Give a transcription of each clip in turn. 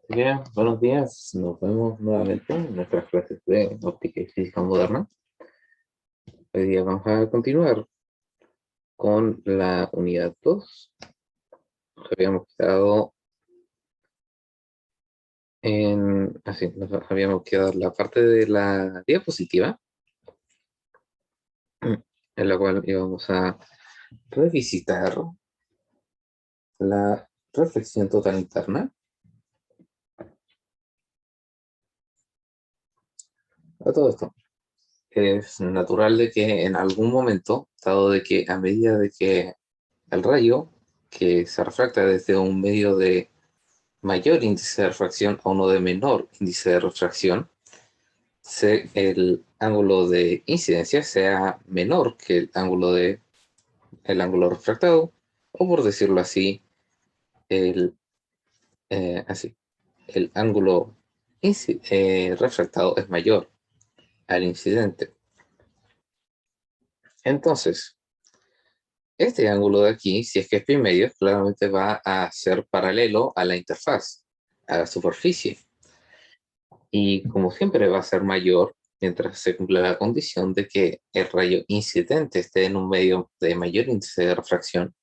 Bien, buenos días. Nos vemos nuevamente en nuestras clases de óptica y física moderna. Hoy día vamos a continuar con la unidad 2. Habíamos quedado nos habíamos quedado en la parte de la diapositiva, en la cual íbamos a revisitar la reflexión total interna. A todo esto, es natural de que en algún momento, dado de que a medida de que el rayo que se refracta desde un medio de mayor índice de refracción a uno de menor índice de refracción, el ángulo de incidencia sea menor que el ángulo refractado, o por decirlo así, el, así, el ángulo refractado es mayor al incidente. Entonces, este ángulo de aquí, si es que es pi medio, claramente va a ser paralelo a la interfaz, a la superficie. Y como siempre va a ser mayor mientras se cumpla la condición de que el rayo incidente esté en un medio de mayor índice de refracción,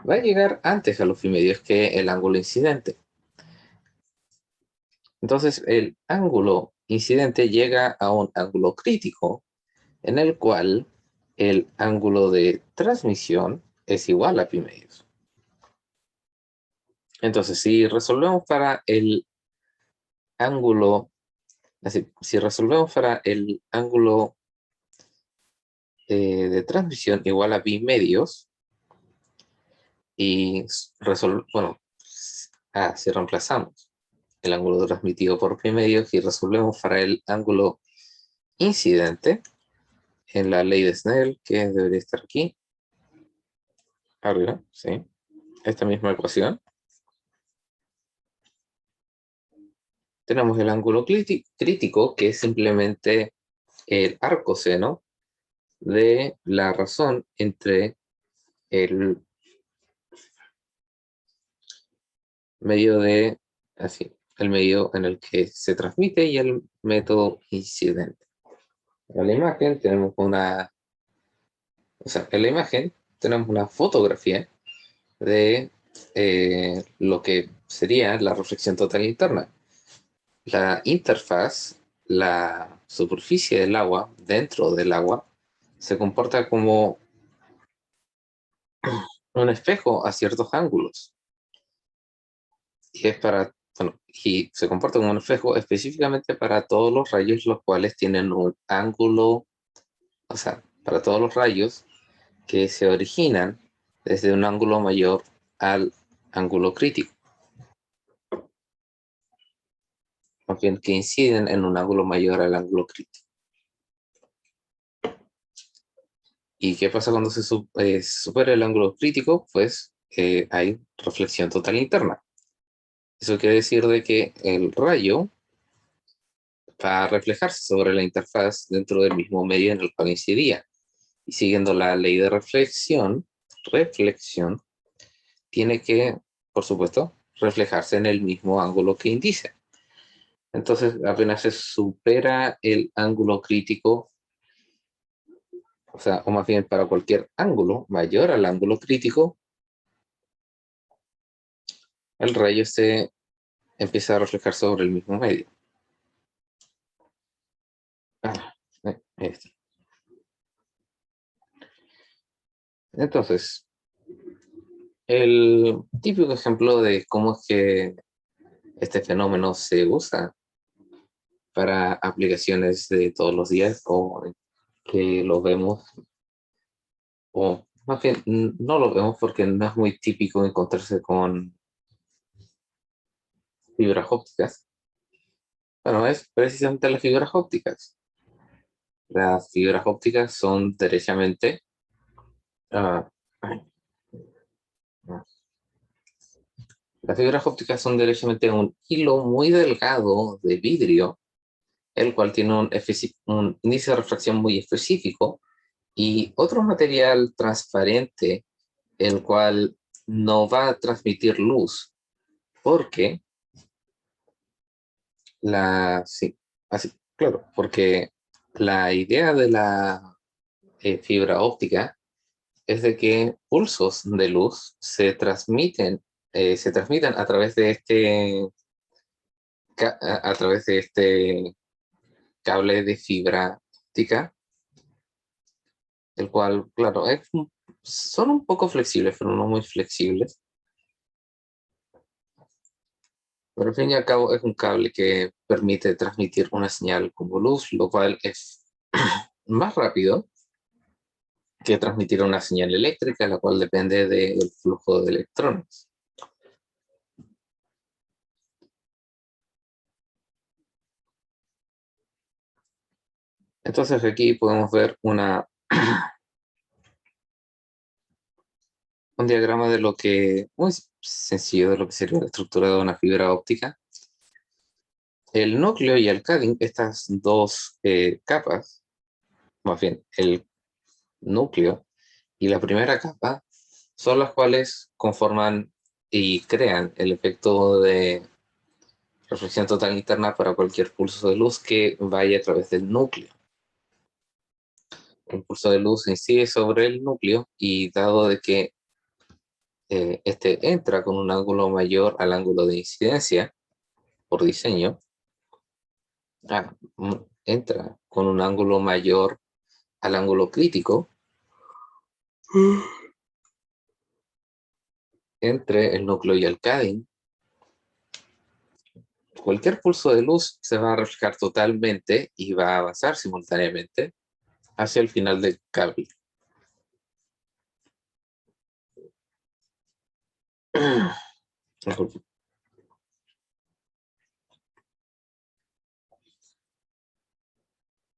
va a llegar antes a los medios que el ángulo incidente. Entonces el ángulo incidente llega a un ángulo crítico en el cual el ángulo de transmisión es igual a pi medios. Entonces, si resolvemos para el ángulo, si resolvemos para el ángulo de transmisión igual a pi medios, y si reemplazamos el ángulo transmitido por pi medios y resolvemos para el ángulo incidente en la ley de Snell, que debería estar aquí arriba, ¿sí? Esta misma ecuación. Tenemos el ángulo crítico, que es simplemente el arcoseno de la razón entre el medio el medio en el que se transmite y el método incidente. En la imagen tenemos en la imagen tenemos una fotografía de lo que sería la reflexión total interna. La interfaz, la superficie del agua, dentro del agua, se comporta como un espejo a ciertos ángulos. Y se comporta como un espejo específicamente para todos los rayos los cuales tienen un ángulo, para todos los rayos que se originan desde un ángulo mayor al ángulo crítico, o bien que inciden en un ángulo mayor al ángulo crítico. ¿Y qué pasa cuando se supera el ángulo crítico? Pues hay reflexión total interna. Eso quiere decir de que el rayo va a reflejarse sobre la interfaz dentro del mismo medio en el cual incidía. Y siguiendo la ley de reflexión, tiene que, por supuesto, reflejarse en el mismo ángulo que indice. Entonces, apenas se supera el ángulo crítico, o más bien para cualquier ángulo mayor al ángulo crítico, el rayo se empieza a reflejar sobre el mismo medio. Este. Entonces, el típico ejemplo de cómo es que este fenómeno se usa para aplicaciones de todos los días, o que lo vemos, o más bien no lo vemos porque no es muy típico encontrarse con fibras ópticas. Bueno, es precisamente las fibras ópticas. Las fibras ópticas son derechamente ah, las fibras ópticas son derechamente un hilo muy delgado de vidrio, el cual tiene un índice de refracción muy específico, y otro material transparente, el cual no va a transmitir luz, porque sí, así, claro, porque la idea de la fibra óptica es de que pulsos de luz se transmiten a través de a través de este cable de fibra óptica, el cual, claro, son un poco flexibles, pero no muy flexibles. Pero al fin y al cabo es un cable que permite transmitir una señal como luz, lo cual es más rápido que transmitir una señal eléctrica, la cual depende del flujo de electrones. Entonces aquí podemos ver un diagrama de lo que, muy sencillo, de lo que sería la estructura de una fibra óptica. El núcleo y el cáding, estas dos capas, más bien el núcleo y la primera capa, son las cuales conforman y crean el efecto de reflexión total interna para cualquier pulso de luz que vaya a través del núcleo. El pulso de luz incide sobre el núcleo y dado de que este entra con un ángulo mayor al ángulo de incidencia por diseño, entra con un ángulo mayor al ángulo crítico entre el núcleo y el cáding. Cualquier pulso de luz se va a reflejar totalmente y va a avanzar simultáneamente hacia el final del cable.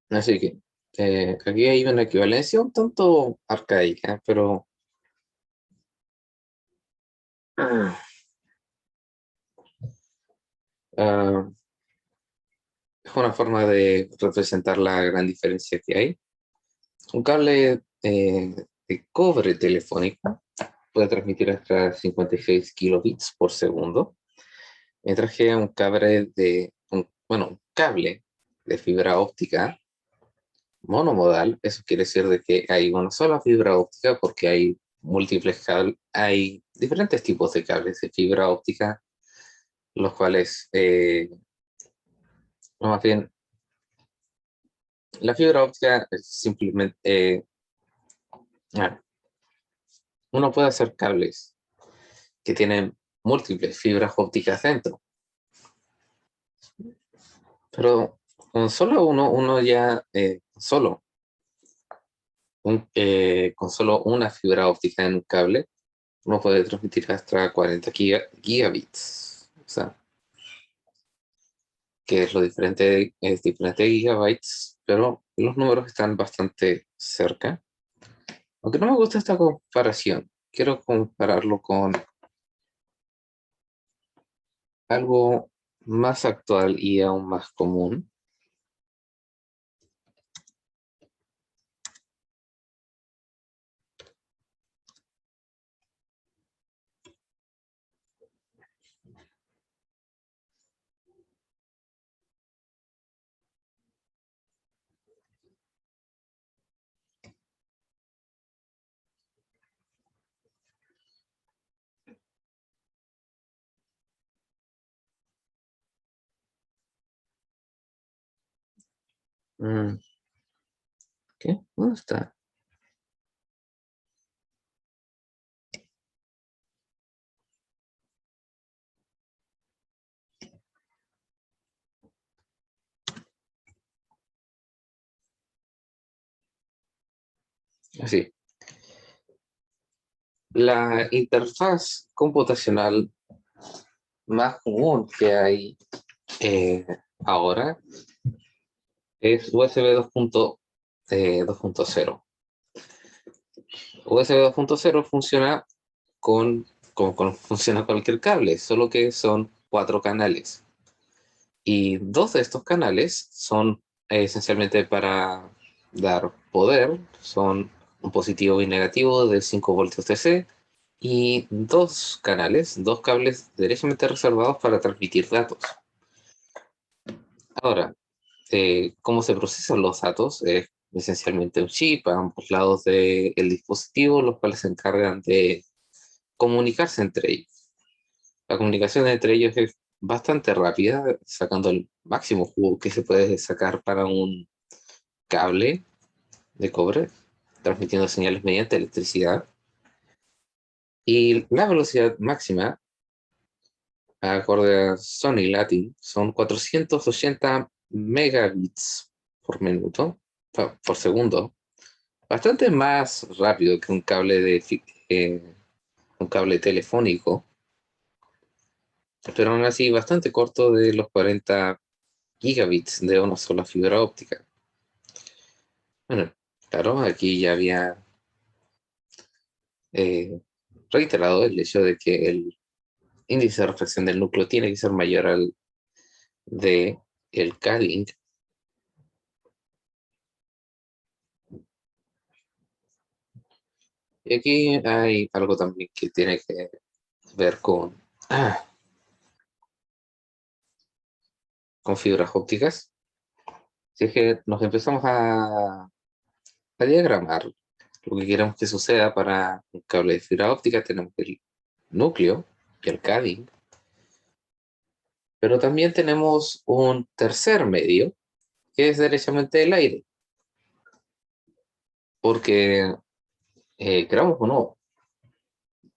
Así que aquí hay una equivalencia un tanto arcaica, pero ah, es una forma de representar la gran diferencia que hay. Un cable de cobre telefónico puede transmitir hasta 56 kilobits por segundo, mientras que un cable de fibra óptica monomodal, eso quiere decir de que hay una sola fibra óptica porque hay múltiples cables, hay diferentes tipos de cables de fibra óptica, los cuales, no, más bien, la fibra óptica es simplemente, ah, uno puede hacer cables que tienen múltiples fibras ópticas dentro, pero con solo uno ya, con solo una fibra óptica en un cable, uno puede transmitir hasta 40 gigabits. O sea, que es lo diferente, es diferente de gigabytes, pero los números están bastante cerca. Aunque no me gusta esta comparación, quiero compararlo con algo más actual y aún más común. Mm, ¿Qué? ¿Dónde está? Así. La interfaz computacional más común que hay eh, ahora es USB 2.0. USB 2.0 funciona como funciona cualquier cable, solo que son 4 canales. Y 2 de estos canales son esencialmente para dar poder, son un positivo y negativo de 5 voltios DC y dos canales, dos cables derechamente reservados para transmitir datos. Ahora, cómo se procesan los datos es esencialmente un chip a ambos lados del dispositivo, los cuales se encargan de comunicarse entre ellos. La comunicación entre ellos es bastante rápida, sacando el máximo jugo que se puede sacar para un cable de cobre, transmitiendo señales mediante electricidad. Y la velocidad máxima, acorde a Sony Latin, son 480 megabits por minuto, por segundo, bastante más rápido que un cable telefónico, pero aún así bastante corto de los 40 gigabits de una sola fibra óptica. Bueno, claro, aquí ya había eh, reiterado el hecho de que el índice de reflexión del núcleo tiene que ser mayor al de el K-Link. Y aquí hay algo también que tiene que ver con fibras ópticas. Si es que nos empezamos a diagramar lo que queremos que suceda para un cable de fibra óptica, tenemos el núcleo y el K-Link, pero también tenemos un tercer medio que es derechamente el aire, porque queramos o no,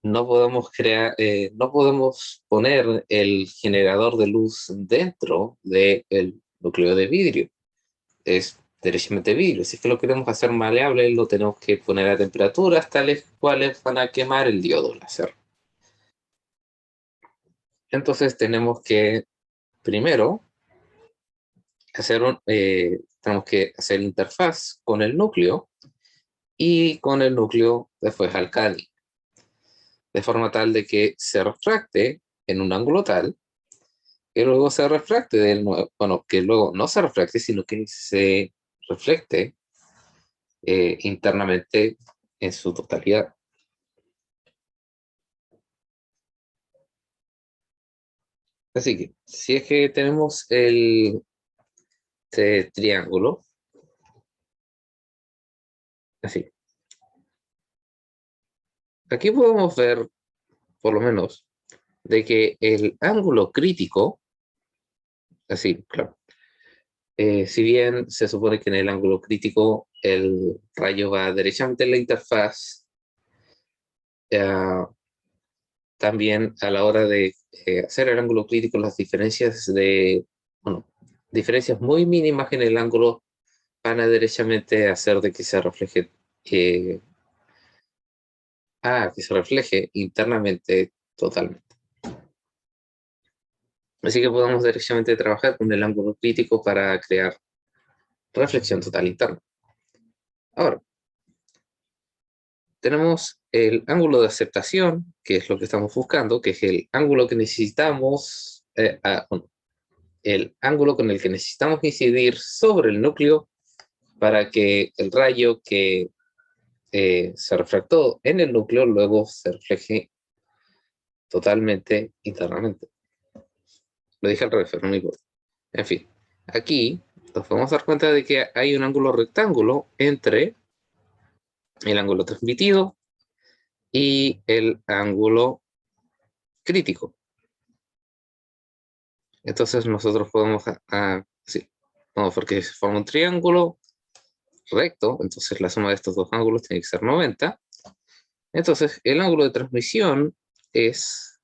no podemos poner el generador de luz dentro del núcleo de vidrio. Es derechamente vidrio. Si es que lo queremos hacer maleable, lo tenemos que poner a temperaturas tales cuales van a quemar el diodo láser. Entonces tenemos que primero tenemos que hacer interfaz con el núcleo y con el núcleo después al K-Link, de forma tal de que se refracte en un ángulo tal que luego se refracte bueno, que luego no se refracte, sino que se reflecte internamente en su totalidad. Así que, si es que tenemos este triángulo, así, aquí podemos ver, por lo menos, de que el ángulo crítico, así, claro, si bien se supone que en el ángulo crítico el rayo va derechamente en la interfaz, eh, también a la hora de hacer el ángulo crítico, bueno, diferencias muy mínimas en el ángulo van a derechamente hacer de que se refleje, eh, que se refleje internamente totalmente. Así que podemos derechamente trabajar con el ángulo crítico para crear reflexión total interna. Ahora, tenemos el ángulo de aceptación, que es lo que estamos buscando, que es el ángulo que necesitamos, bueno, el ángulo con el que necesitamos incidir sobre el núcleo para que el rayo que se refractó en el núcleo luego se refleje totalmente internamente. Lo dije al revés, pero no me importa. En fin, aquí nos podemos dar cuenta de que hay un ángulo rectángulo entre el ángulo transmitido y el ángulo crítico. Entonces nosotros podemos, sí, no, porque se forma un triángulo recto, entonces la suma de estos dos ángulos tiene que ser 90. Entonces el ángulo de transmisión es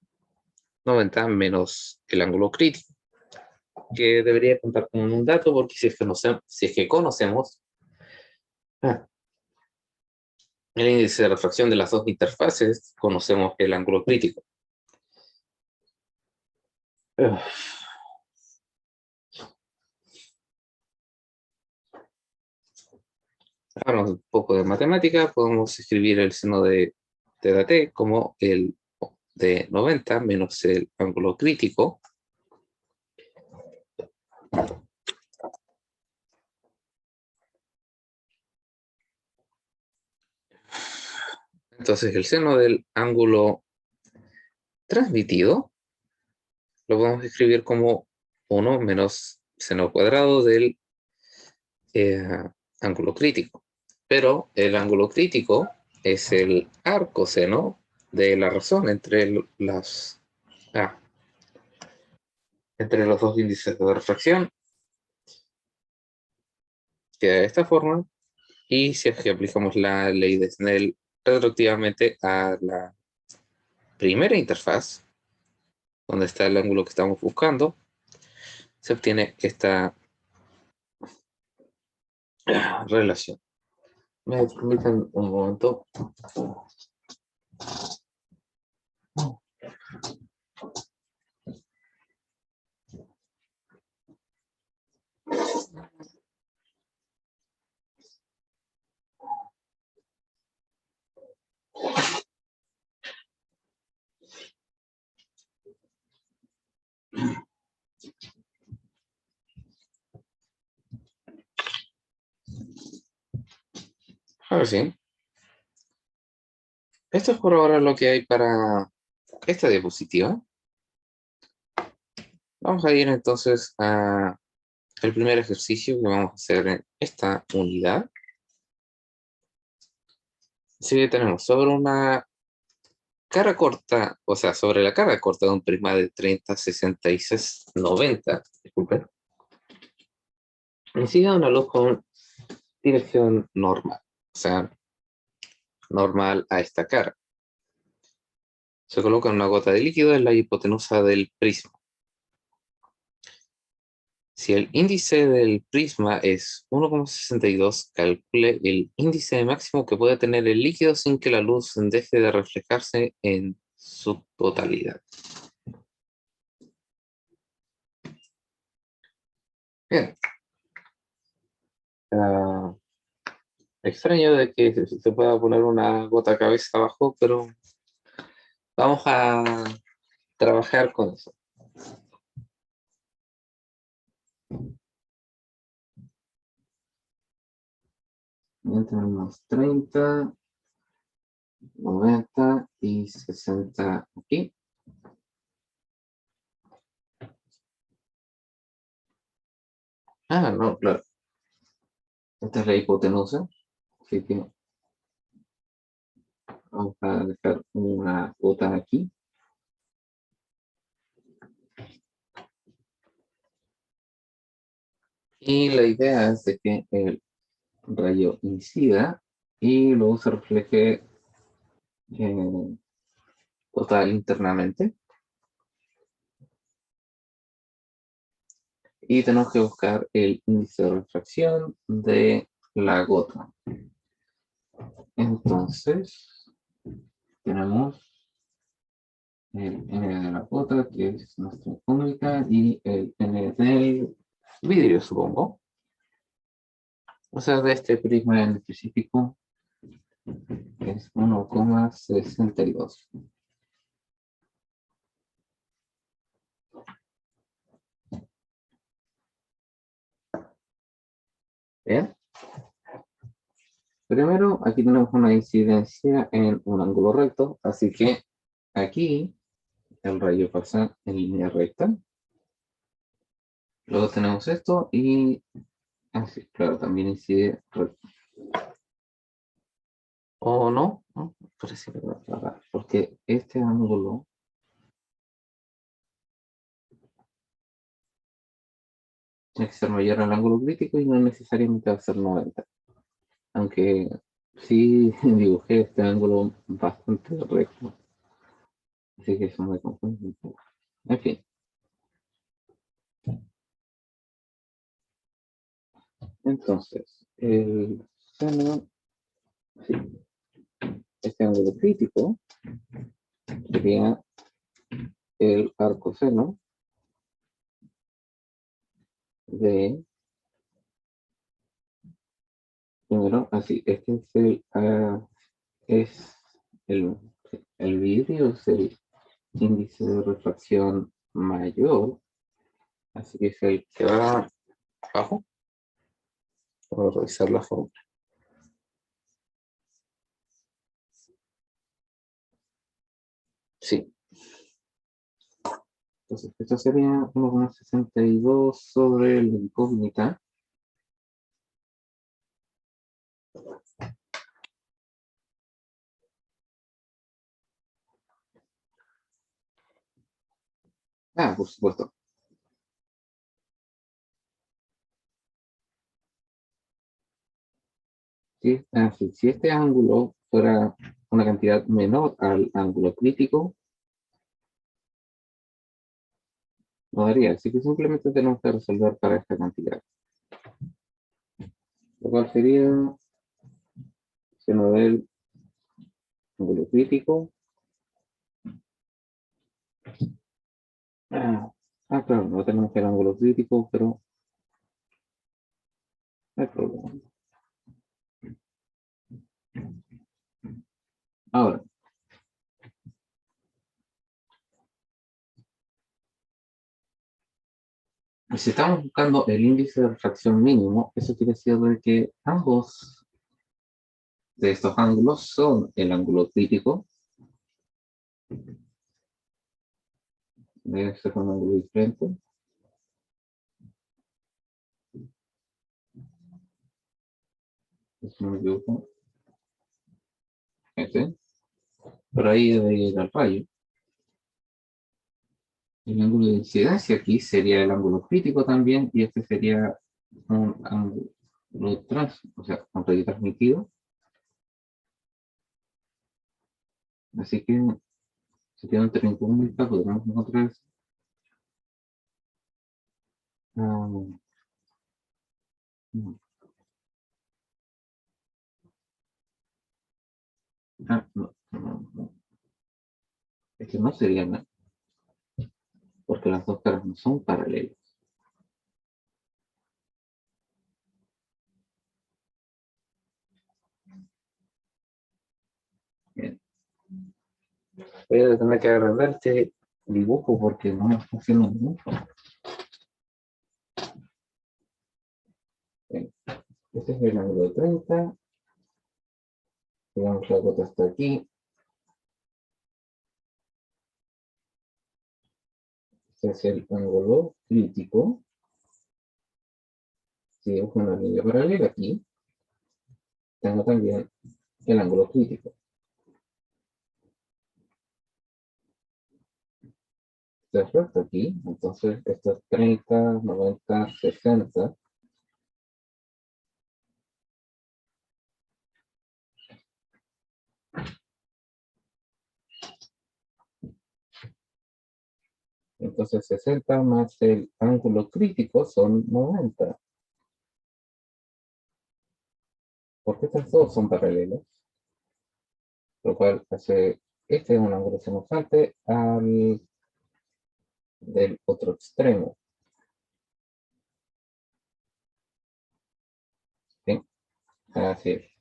90 menos el ángulo crítico, que debería contar con un dato, porque si es que conocemos el índice de refracción de las dos interfaces, conocemos el ángulo crítico. Ahora un poco de matemática, podemos escribir el seno de θ t como el de 90 menos el ángulo crítico. Entonces el seno del ángulo transmitido lo podemos escribir como 1 menos seno cuadrado del ángulo crítico. Pero el ángulo crítico es el arcoseno de la razón entre los dos índices de refracción, queda de esta forma. Y si es que aplicamos la ley de Snell retroactivamente a la primera interfaz, donde está el ángulo que estamos buscando, se obtiene esta relación. Me permiten un momento. Ahora sí, esto es por ahora lo que hay para esta diapositiva. Vamos a ir entonces al primer ejercicio que vamos a hacer en esta unidad. Así que tenemos sobre una cara corta, o sea, sobre la cara corta de un prisma de 30, 66, 90, disculpen, incide una luz con dirección normal, o sea, normal a esta cara. Se coloca una gota de líquido en la hipotenusa del prisma. Si el índice del prisma es 1,62, calcule el índice máximo que puede tener el líquido sin que la luz deje de reflejarse en su totalidad. Bien. Extraño de que se pueda poner una gota cabeza abajo, pero vamos a trabajar con eso. Bien, tenemos 30, 90 y 60 aquí. No, claro. Esta es la hipotenusa, así que vamos a dejar una gota aquí. Y la idea es de que el rayo incida y luego se refleje total internamente. Y tenemos que buscar el índice de refracción de la gota. Entonces, tenemos el N de la gota, que es nuestra incógnita, y el N del vidrio, supongo. O sea, de este prisma en específico es 1,62. Bien. Primero, aquí tenemos una incidencia en un ángulo recto, así que aquí el rayo pasa en línea recta. Luego tenemos esto y así, claro, también incide recto. ¿O no? ¿No? Parece que va a aclarar, porque este ángulo tiene que ser mayor al ángulo crítico y no necesariamente va a ser 90. Aunque sí dibujé este ángulo bastante recto. Así que eso me confunde un poco. En fin. Entonces, el seno, sí, este ángulo crítico sería el arcoseno de, primero, así, este es el vidrio, es el índice de refracción mayor, así que es el que va abajo. Vamos a revisar la fórmula. Sí. Entonces, esto sería 1,62 sobre el incógnita. Ah, por supuesto. Si este ángulo fuera una cantidad menor al ángulo crítico, no daría. Así que simplemente tenemos que resolver para esta cantidad. Lo cual sería seno del ángulo crítico. Claro, no tenemos el ángulo crítico, pero no hay problema. Ahora, si estamos buscando el índice de refracción mínimo, eso quiere decir de que ambos de estos ángulos son el ángulo crítico. Debe ser un ángulo diferente. Si no me equivoco. Este. Por ahí debe ir al rayo. El ángulo de incidencia aquí sería el ángulo crítico también, y este sería un ángulo o sea, un rayo transmitido. Así que si tienen 30 podremos encontrar no, no. Es que no sería nada, porque las dos caras no son paralelas. Bien. Voy a tener que agrandar este dibujo porque no me está haciendo mucho. Bien. Este es el ángulo de 30. Digamos la gota está aquí. Este es el ángulo crítico. Si dibujo una línea paralela aquí, tengo también el ángulo crítico. Este es recto aquí, entonces esto es 30, 90, 60. Entonces 60 más el ángulo crítico son 90. Porque estas dos son paralelas, lo cual hace este es un ángulo semejante al del otro extremo. ¿Sí? Así es.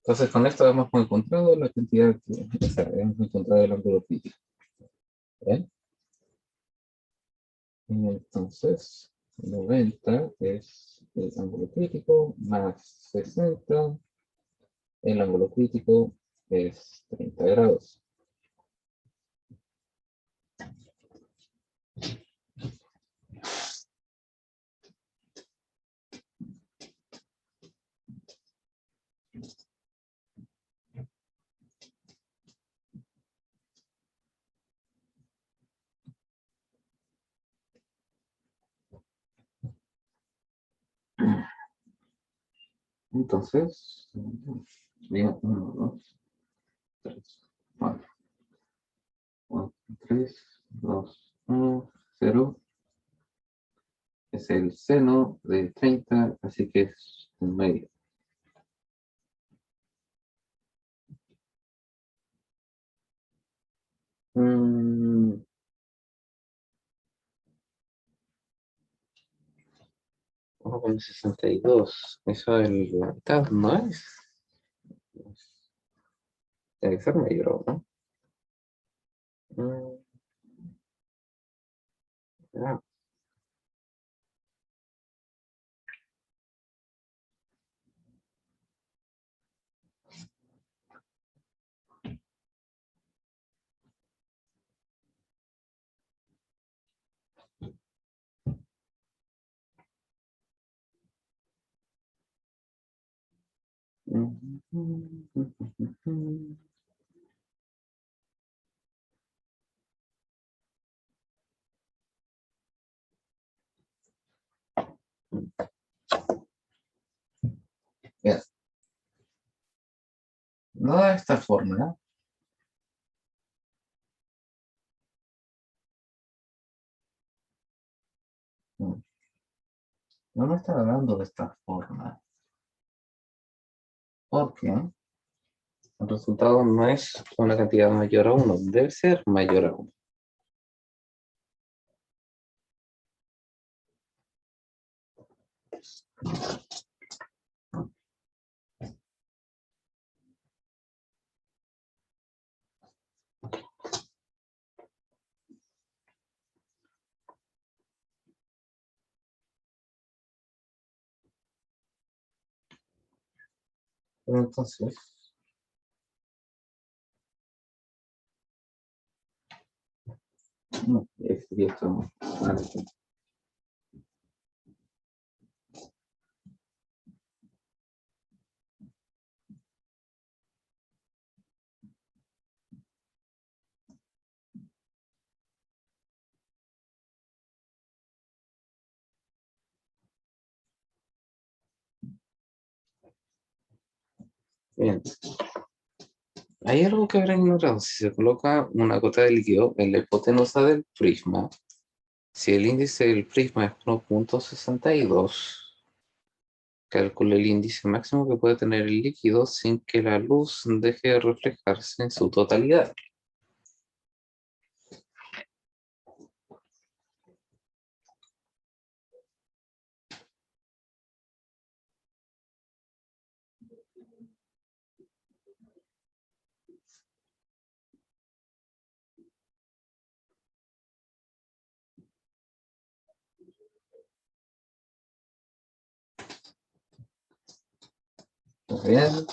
Entonces con esto hemos encontrado la cantidad o sea, hemos encontrado el ángulo crítico. ¿Bien? Entonces 90 es el ángulo crítico más 60. El ángulo crítico es 30 grados. Entonces, bien, 1, 2, 3, 4, 1, 3, 2, 1, 0. Es el seno de 30, así que es un medio. Mm, 1,62. Eso es la mitad, ¿no es? Tiene que ser mayor, ¿no? Mm, ya. Bien, no de esta forma, ¿no? No me está dando de esta forma, porque el resultado no es una cantidad mayor a uno, debe ser mayor a uno. Pero entonces, no, escribí esto mal. Bien, hay algo que habrá ignorado. Si se coloca una gota de líquido en la hipotenusa del prisma, si el índice del prisma es 1,62, calcula el índice máximo que puede tener el líquido sin que la luz deje de reflejarse en su totalidad. Pues bien,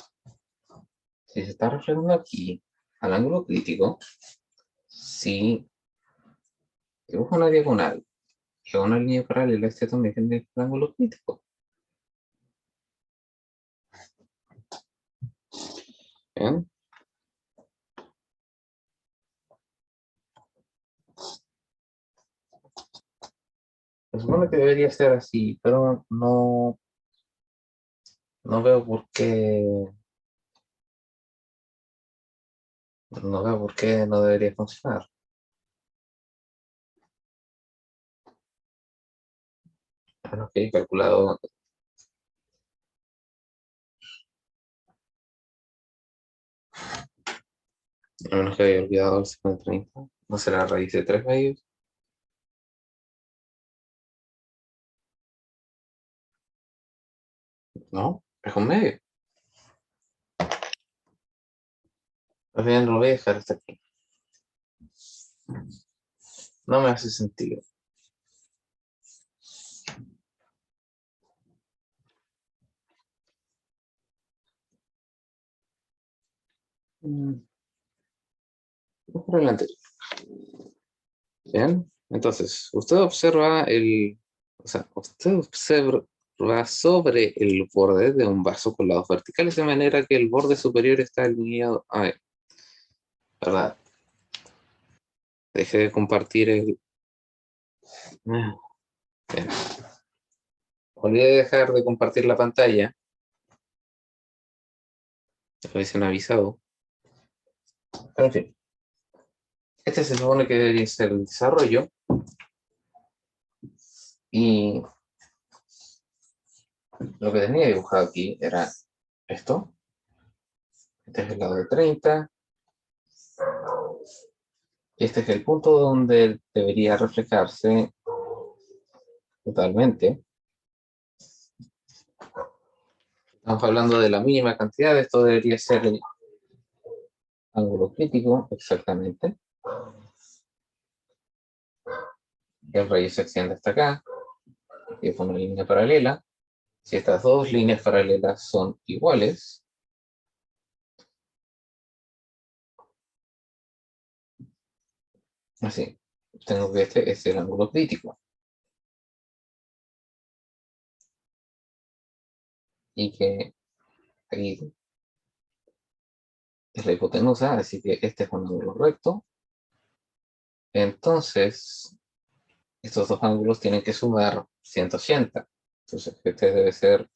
si se está reflejando aquí al ángulo crítico, si dibujo una diagonal y hago una línea paralela, este también tiene el ángulo crítico. Bien, se supone que debería ser así, pero no veo por qué, no veo por qué no debería funcionar. A menos que haya calculado, a menos que haya olvidado el 50-30, no será raíz de 3 medios. No, es un medio. Al final lo voy a dejar hasta aquí. No me hace sentido. Por el anterior. Bien, entonces, o sea, usted observa sobre el borde de un vaso con lados verticales de manera que el borde superior está alineado. A ver, ¿verdad? Deje de compartir el. Ah, bien. Olvidé dejar de compartir la pantalla. Me hubiesen avisado. Pero en fin, este se supone que debería ser el desarrollo. Y lo que tenía dibujado aquí era esto. Este es el lado de 30. Y este es el punto donde debería reflejarse totalmente. Estamos hablando de la mínima cantidad. Esto debería ser el ángulo crítico, exactamente. Y el rayo se extiende hasta acá. Y pone una línea paralela. Si estas dos líneas paralelas son iguales, así, tengo que este es el ángulo crítico. Y que aquí es la hipotenusa, así que este es un ángulo recto. Entonces, estos dos ángulos tienen que sumar 180. Entonces, este debe ser,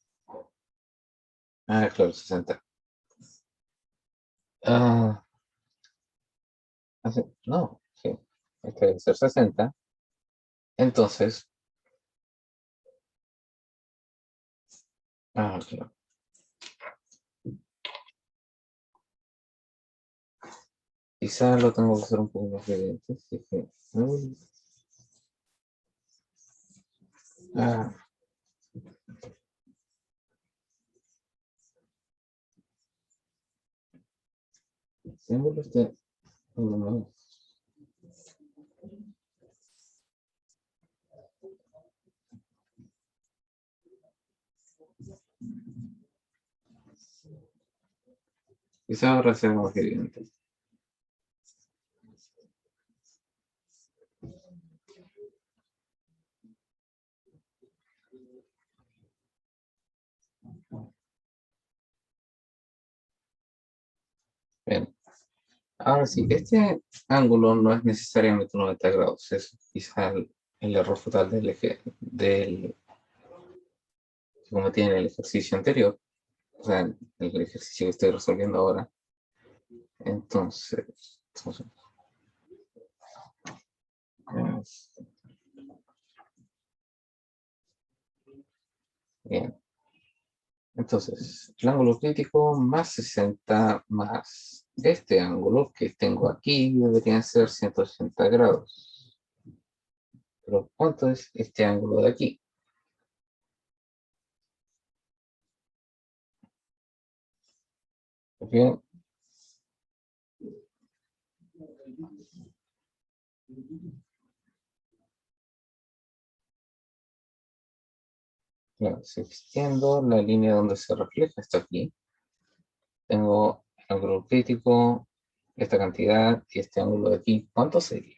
claro, 60. Ah, no, sí, este debe ser 60. Entonces, claro. Quizá lo tengo que hacer un poco más evidente. Así que, ah, símbolo este, no, quizá ahora sea más evidente. Bien. Ahora sí, este ángulo no es necesariamente 90 grados, es quizá el error fatal del eje, que cometí en el ejercicio anterior, o sea, en el ejercicio que estoy resolviendo ahora. Entonces, bien. Entonces, el ángulo crítico más 60 más este ángulo que tengo aquí deberían ser 180 grados. Pero ¿cuánto es este ángulo de aquí? Bien, claro, si extiendo la línea donde se refleja esto aquí, tengo el ángulo crítico, esta cantidad y este ángulo de aquí. ¿Cuánto sería?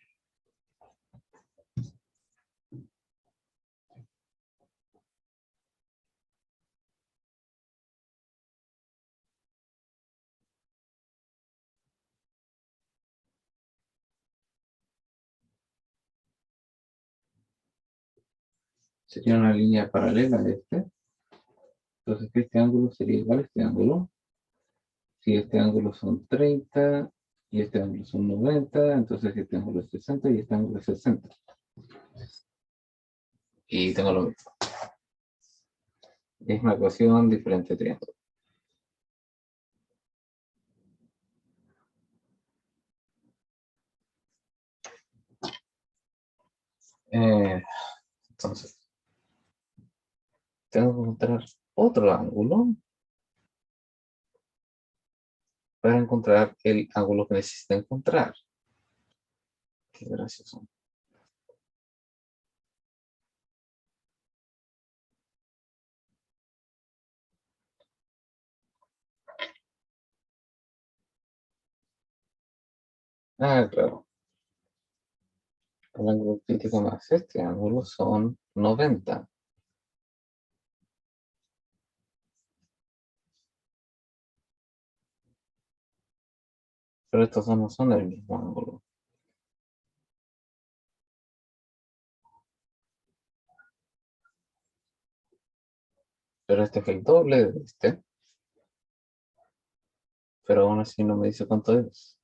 Sería una línea paralela a este. Entonces este ángulo sería igual a este ángulo. Si este ángulo son 30 y este ángulo son 90, entonces este ángulo es 60 y este ángulo es 60. Y tengo lo mismo. Misma ecuación, diferente triángulo. Entonces, tengo que encontrar otro ángulo para encontrar el ángulo que necesito encontrar. Qué gracioso. Claro. El ángulo crítico más este ángulo son 90. Pero estos dos no son el mismo ángulo. Pero este es el doble de este. Pero aún así no me dice cuánto es.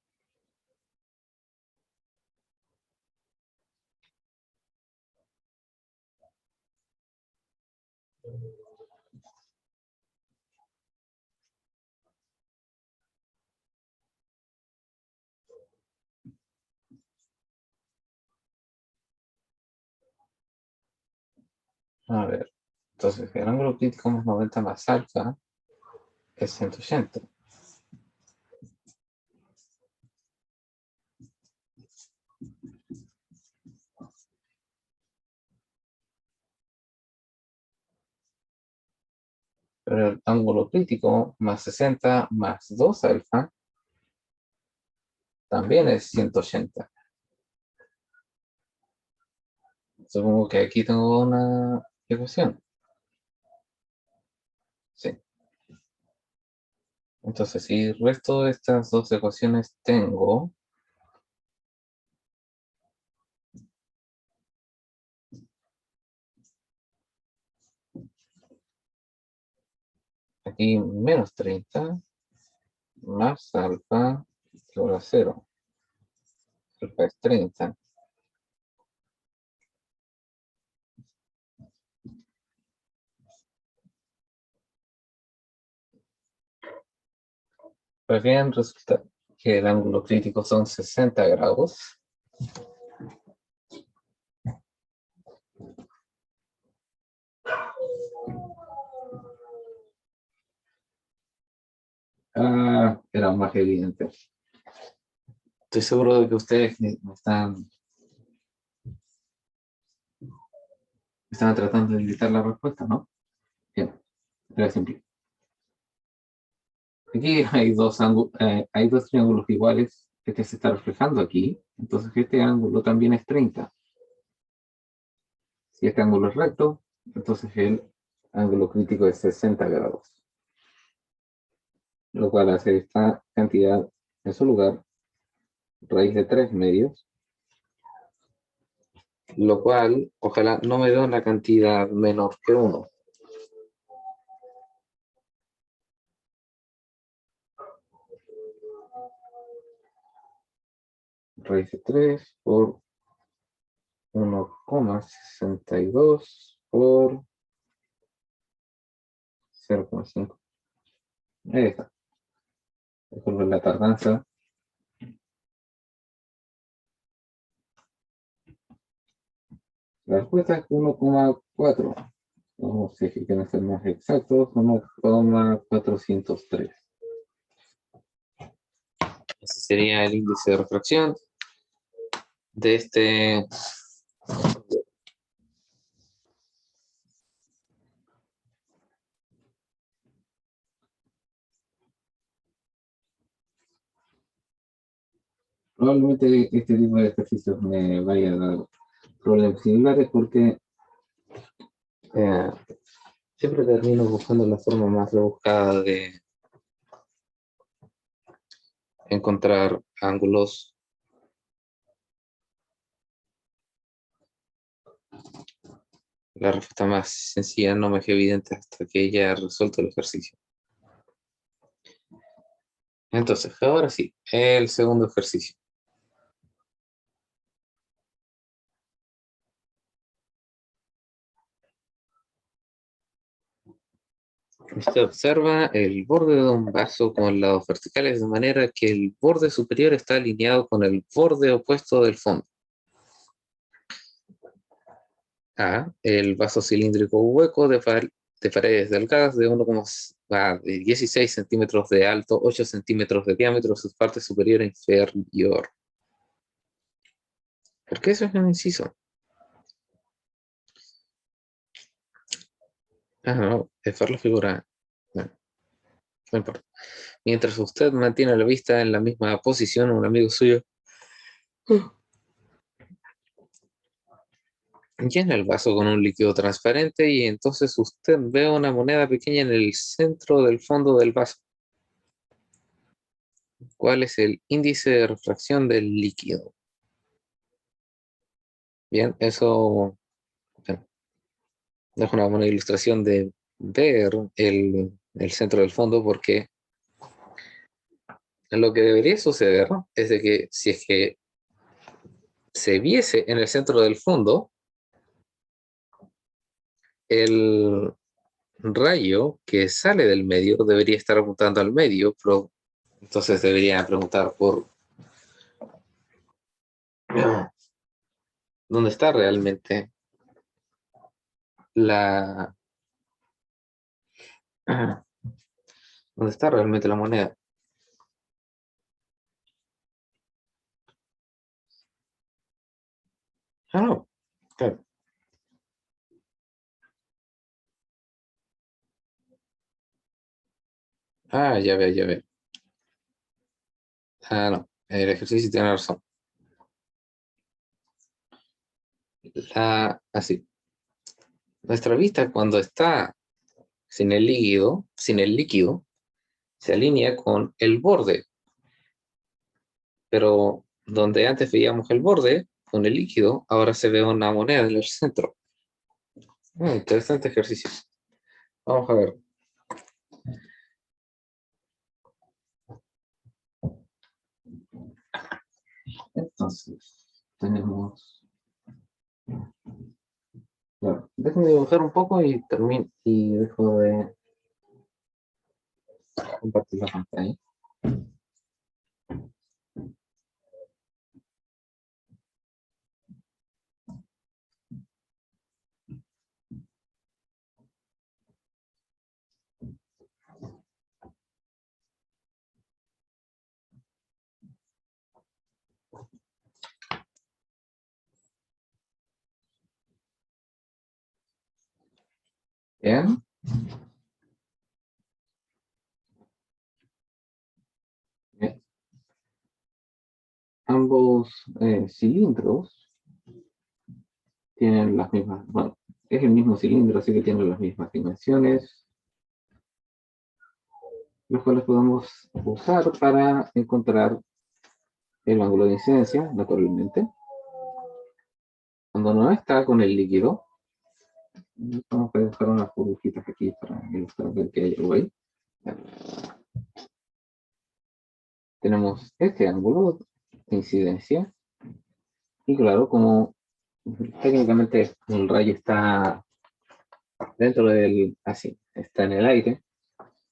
A ver. Entonces, el ángulo crítico más 90 más alfa es 180. Pero el ángulo crítico más 60 más 2 alfa también es 180. Supongo que aquí tengo una ecuación. Sí. Entonces, si resto de estas dos ecuaciones tengo, aquí menos 30 más alfa igual a 0. Alfa es 30. Pues bien, resulta que el ángulo crítico son 60 grados. Era más evidente. Estoy seguro de que ustedes me están tratando de evitar la respuesta, ¿no? Bien, era simple. Aquí hay dos triángulos iguales. Este se está reflejando aquí. Entonces este ángulo también es 30. Si este ángulo es recto, entonces el ángulo crítico es 60 grados. Lo cual hace esta cantidad en su lugar raíz de 3 medios. Lo cual, ojalá no me dé una cantidad menor que 1. Raíz de 3 por 1,62 por 0,5. Ahí está. Resolver la tardanza. La respuesta es 1,4. O si quieren ser más exactos, 1,403. Ese sería el índice de refracción de este. Probablemente este tipo de ejercicios me vaya a dar problemas similares porque eh, siempre termino buscando la forma más rebuscada de encontrar ángulos. La respuesta más sencilla no me es evidente hasta que ya he resuelto el ejercicio. Entonces, ahora sí, el segundo ejercicio. Usted observa el borde de un vaso con lados verticales de manera que el borde superior está alineado con el borde opuesto del fondo. A. El vaso cilíndrico hueco de paredes delgadas de 16 centímetros de alto, 8 centímetros de diámetro, sus partes superior e inferior. ¿Por qué eso es un inciso? No, es ver la figura. No, no importa. Mientras usted mantiene la vista en la misma posición, un amigo suyo llena el vaso con un líquido transparente y entonces usted ve una moneda pequeña en el centro del fondo del vaso. ¿Cuál es el índice de refracción del líquido? Bien, eso es una buena ilustración de ver el centro del fondo porque lo que debería suceder es de que si es que se viese en el centro del fondo, el rayo que sale del medio debería estar apuntando al medio, pero entonces debería preguntar por dónde está realmente la dónde está realmente la moneda. No, claro. Ya veo, ya veo. No, el ejercicio tiene razón. Así. Nuestra vista cuando está sin el líquido, se alinea con el borde. Pero donde antes veíamos el borde con el líquido, ahora se ve una moneda en el centro. Interesante ejercicio. Vamos a ver. Entonces, tenemos... Bueno, déjenme dibujar un poco y termino y dejo de compartir la pantalla. Bien. Bien. Ambos cilindros tienen las mismas, bueno, es el mismo cilindro, así que tienen las mismas dimensiones, los cuales podemos usar para encontrar el ángulo de incidencia, naturalmente. Cuando no está con el líquido, vamos a dejar unas burbujitas aquí para ilustrar que hay algo ahí. Tenemos este ángulo de incidencia, y claro, como técnicamente el rayo está dentro del, así, está en el aire,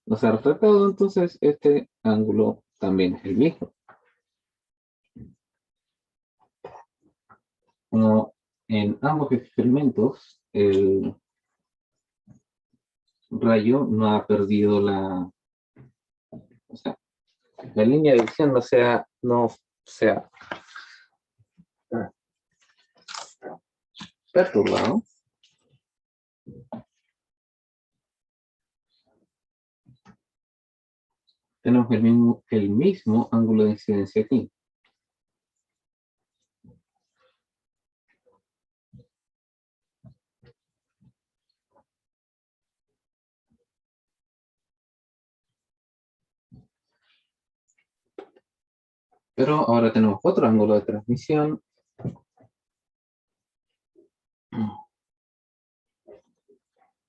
no se ha refractado, entonces este ángulo también es el mismo. Como en ambos experimentos, el rayo no ha perdido la, o sea, la línea de visión no sea perturbado. Tenemos el mismo ángulo de incidencia aquí. Pero ahora tenemos otro ángulo de transmisión,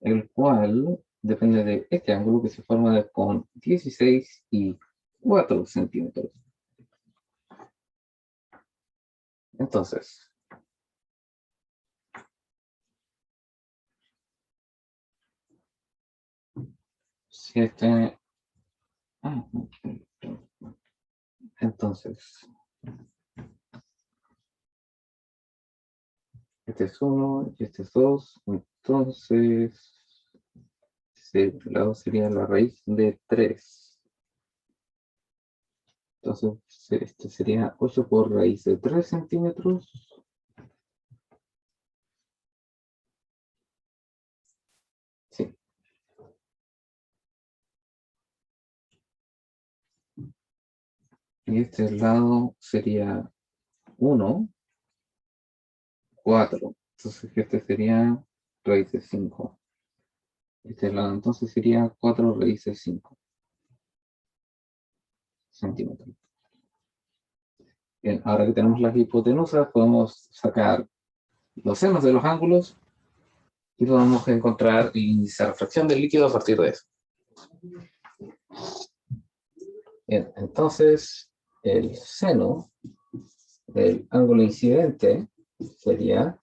el cual depende de este ángulo que se forma con 16,4 centímetros. Entonces, si este... Entonces, este es 1 y este es 2. Entonces, este lado sería la raíz de 3. Entonces, este sería 8 por raíz de 3 centímetros. Sí. Y este lado sería 1, 4. Entonces, este sería raíz de 5. Este lado entonces sería 4 raíz de 5 centímetros. Bien, ahora que tenemos las hipotenusas, podemos sacar los senos de los ángulos y podemos encontrar el índice de refracción del líquido a partir de eso. Bien, entonces el seno del ángulo incidente sería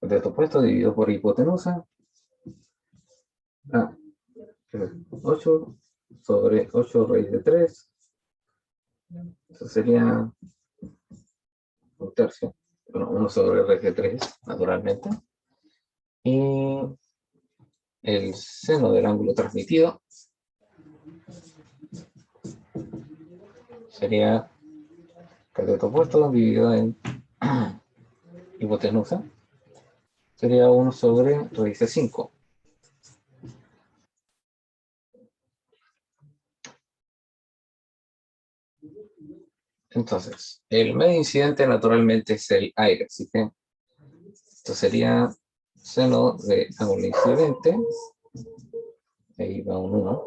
el teto opuesto dividido por hipotenusa a 8 sobre 8 raíz de 3. Eso sería un tercio. Bueno, 1 sobre raíz de 3, naturalmente. Y el seno del ángulo transmitido sería cateto opuesto dividido en hipotenusa. Sería 1 sobre raíz de 5. Entonces, el medio incidente naturalmente es el aire, así que esto sería seno de ángulo incidente, ahí va un 1,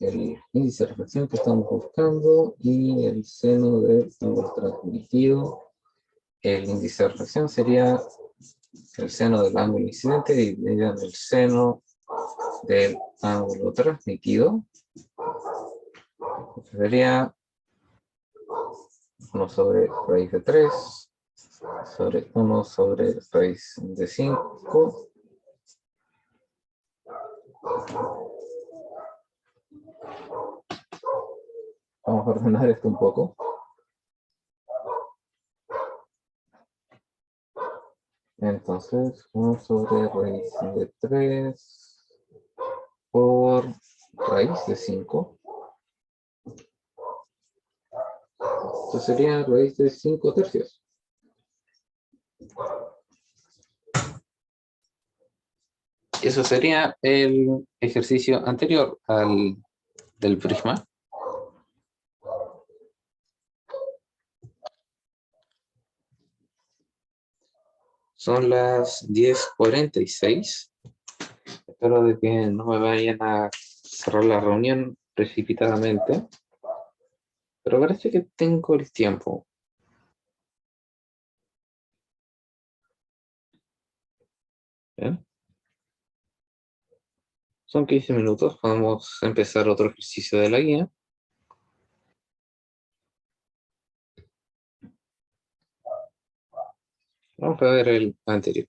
el índice de reflexión que estamos buscando y el seno del ángulo transmitido. El índice de reflexión sería el seno del ángulo incidente dividido en el seno del ángulo transmitido. Sería 1 sobre raíz de 3 sobre 1 sobre raíz de 5. Vamos a ordenar esto un poco. Entonces, 1 sobre raíz de 3 por raíz de 5. Esto sería raíz de 5 tercios. Eso sería el ejercicio anterior al del prisma. Son las 10:46. Espero de que no me vayan a cerrar la reunión precipitadamente. Pero parece que tengo el tiempo. ¿Bien? Son 15 minutos. Podemos empezar otro ejercicio de la guía. Vamos a ver el anterior.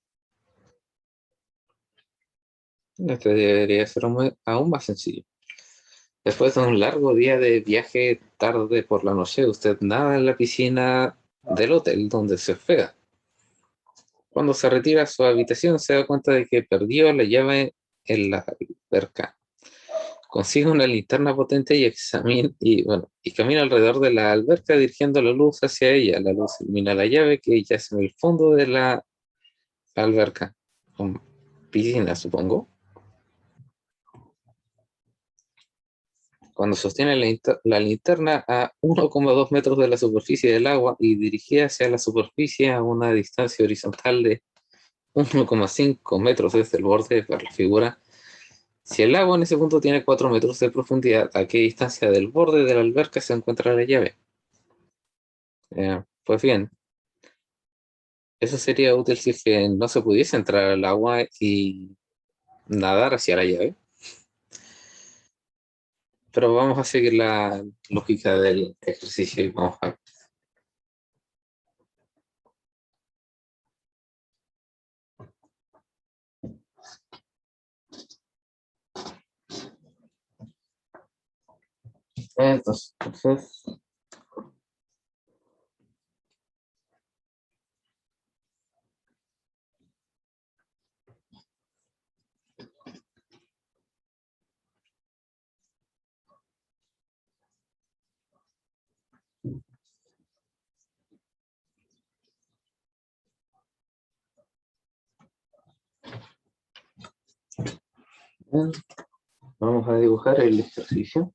Este debería ser aún más sencillo. Después de un largo día de viaje tarde por la noche, usted nada en la piscina del hotel donde se hospeda. Cuando se retira a su habitación, se da cuenta de que perdió la llave en la alberca. Consigue una linterna potente y camina alrededor de la alberca dirigiendo la luz hacia ella. La luz ilumina la llave que yace en el fondo de la alberca. Con piscina, supongo. Cuando sostiene la linterna a 1,2 metros de la superficie del agua y dirigida hacia la superficie a una distancia horizontal de 1,5 metros desde el borde de la figura. Si el agua en ese punto tiene 4 metros de profundidad, ¿a qué distancia del borde de la alberca se encuentra la llave? Pues bien, eso sería útil si es que no se pudiese entrar al agua y nadar hacia la llave. Pero vamos a seguir la lógica del ejercicio y vamos a ver. Entonces, vamos a dibujar el ejercicio.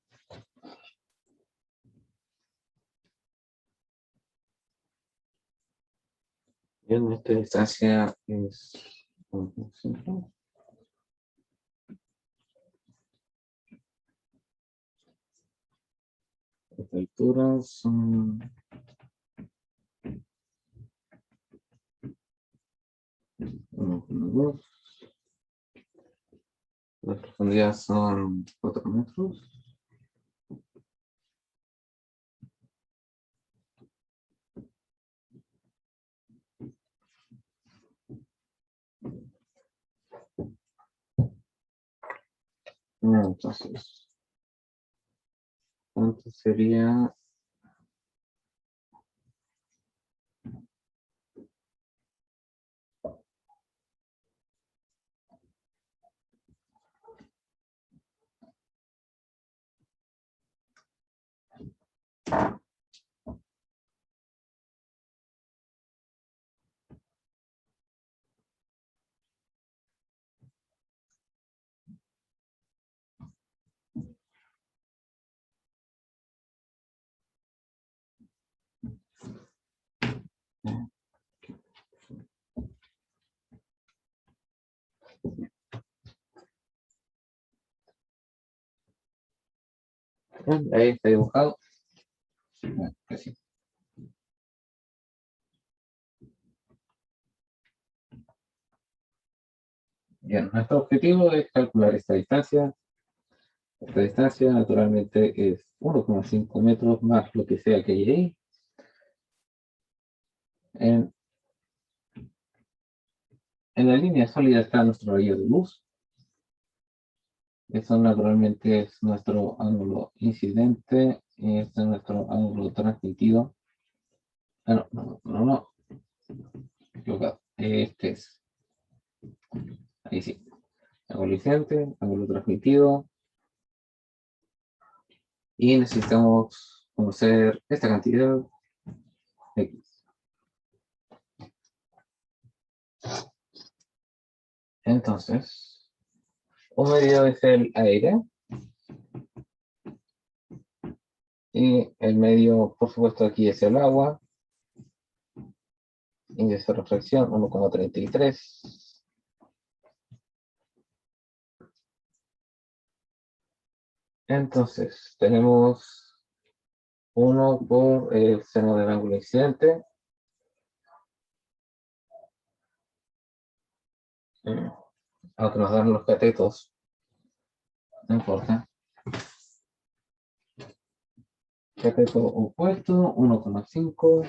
En esta distancia es 1,5. Esta altura son 1,2. La profundidad son 4 metros. Entonces, ¿cuánto sería? Ahí está dibujado. Bueno, así. Bien, nuestro objetivo es calcular esta distancia. Esta distancia naturalmente es 1,5 metros más lo que sea que hay ahí. En, en la línea sólida está nuestro rayo de luz. Eso naturalmente es nuestro ángulo incidente y este es nuestro ángulo transmitido. Ah, no, equivocado. Este es, ahí sí, ángulo incidente, ángulo transmitido. Y necesitamos conocer esta cantidad X. Entonces, un medio es el aire. Y el medio, por supuesto, aquí es el agua. Índice de refracción 1,33. Entonces, tenemos 1 por el seno del ángulo incidente. Aunque nos dan los catetos, no importa. Cateto opuesto, 1,5.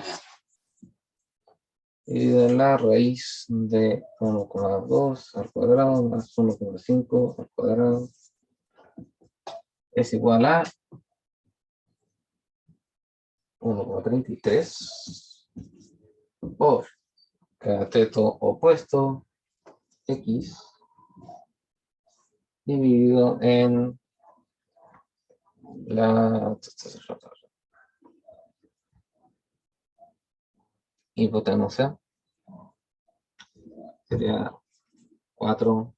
Y de la raíz de 1,2 al cuadrado más 1,5 al cuadrado es igual a 1,33 por cateto opuesto X dividido en la hipotenusa. Sería 4.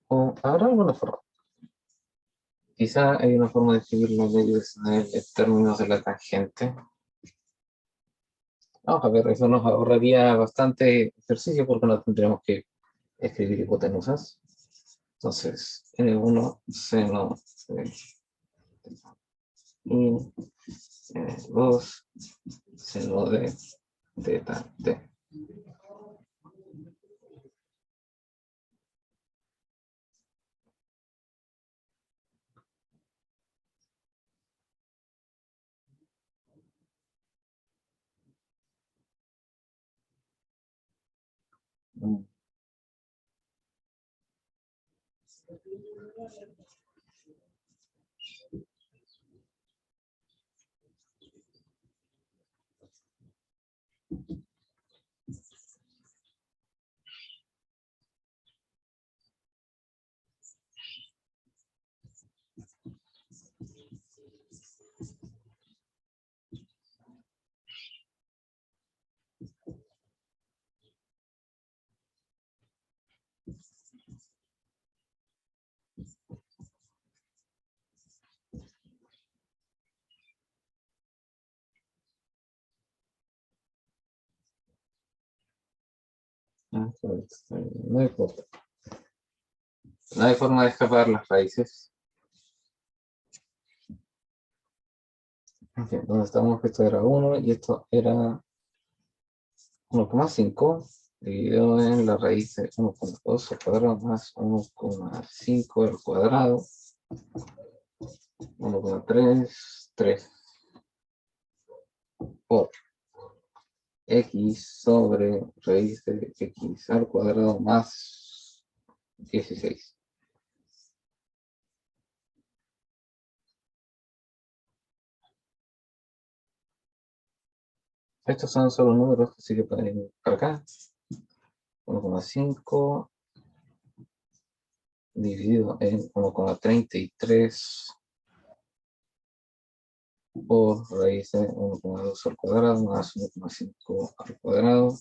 O habrá alguna forma. Quizá hay una forma de escribir los medios en términos de la tangente. Vamos a ver, eso nos ahorraría bastante ejercicio porque no tendríamos que escribir hipotenusas. Entonces, N1 seno de y N2 seno de teta t. No importa. No hay forma de escapar las raíces. Okay, donde estamos, esto era 1 y esto era 1,5 dividido en la raíz de 1,2 al cuadrado más 1,5 al cuadrado, 1,3 por x sobre raíz de x al cuadrado más 16. Estos son solo números, así que pueden ir para acá. 1,5 dividido en 1,33 por raíz de 1,2 al cuadrado más 1,5 al cuadrado.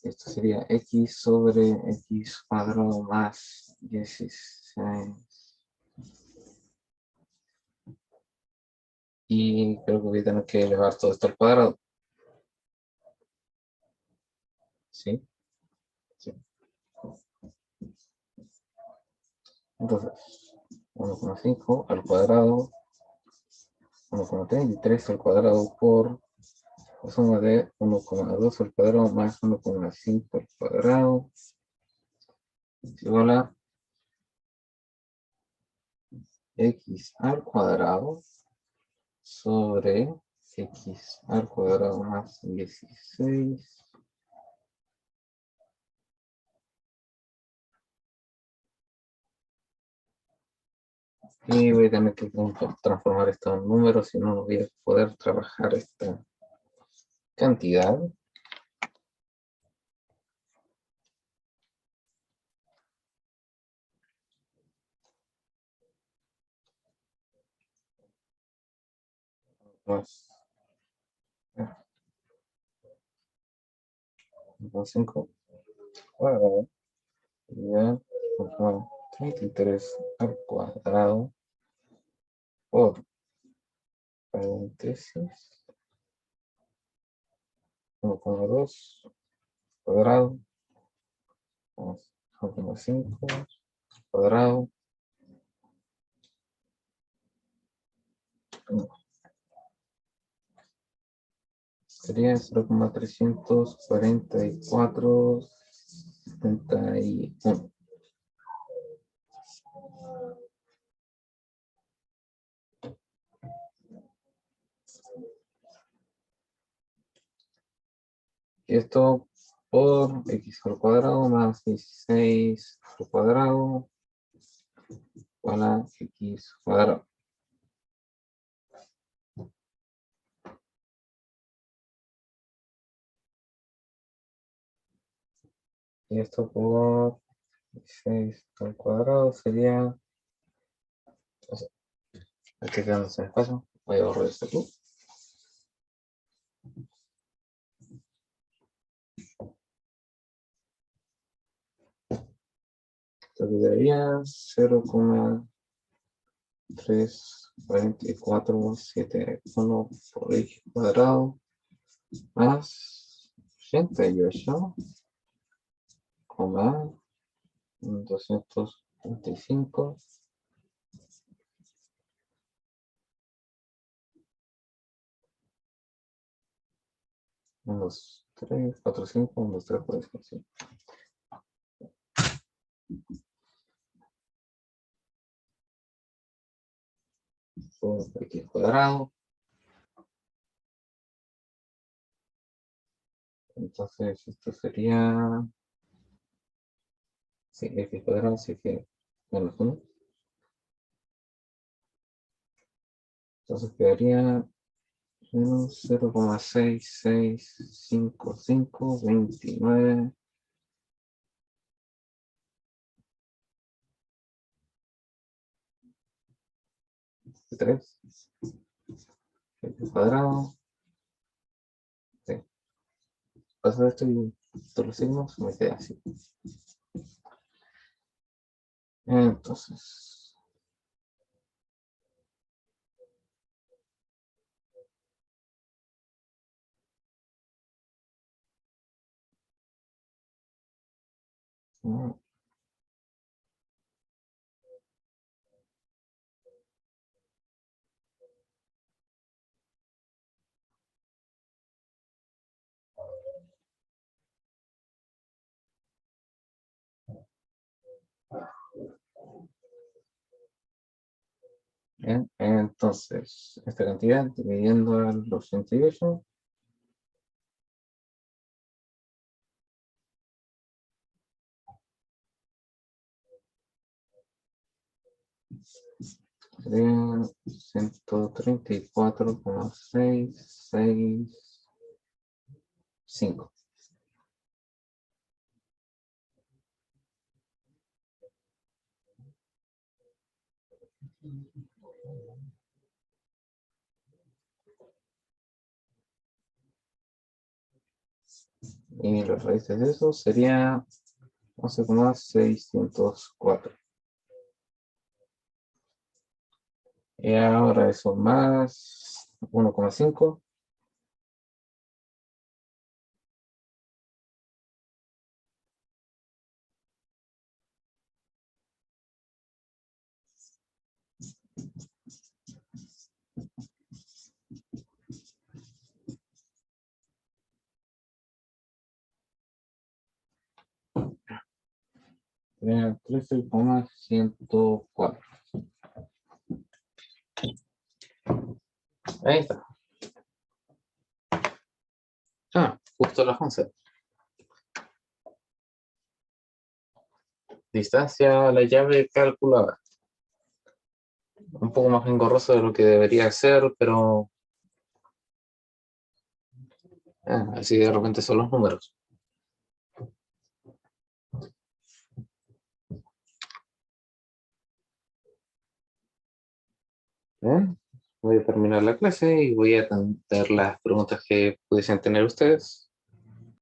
Esto sería x sobre x cuadrado más 16. Y creo que voy a tener que elevar todo esto al cuadrado. ¿Sí? Sí. Entonces, 1,5 al cuadrado, 1,33 al cuadrado por la suma de 1,2 al cuadrado más 1,5 al cuadrado es igual a x al cuadrado sobre x al cuadrado más 16 y voy a tener que transformar esto en números, si no, no voy a poder trabajar esta cantidad. Más 5 cuadrado, ya, 33 al cuadrado por paréntesis 1,2 cuadrado más 1,5 cuadrado sería 0,344,71. Y esto por x al cuadrado más 16 al cuadrado igual a x cuadrado. Y esto por 16 al cuadrado sería, o sea, aquí quedándose en espacio, voy a borrar esto aquí. Esto quedaría 0,34471 por x cuadrado más 88,235 menos 345 menos 3 por extensión. Por x cuadrado. Entonces esto sería, sí, x cuadrado, así que menos 1. Entonces quedaría menos 0,665529 3 x cuadrado. Sí. Paso esto y todos los signos me queda así. Entonces, bien, entonces esta cantidad dividiendo al 88 serían 134,665. Y las raíces de eso sería 11,604. Y ahora eso más 1,5. 13,104. Ahí está. Justo las 11. Distancia a la llave calculada. Un poco más engorroso de lo que debería ser, pero así de repente son los números. Bien, voy a terminar la clase y voy a atender las preguntas que pudiesen tener ustedes.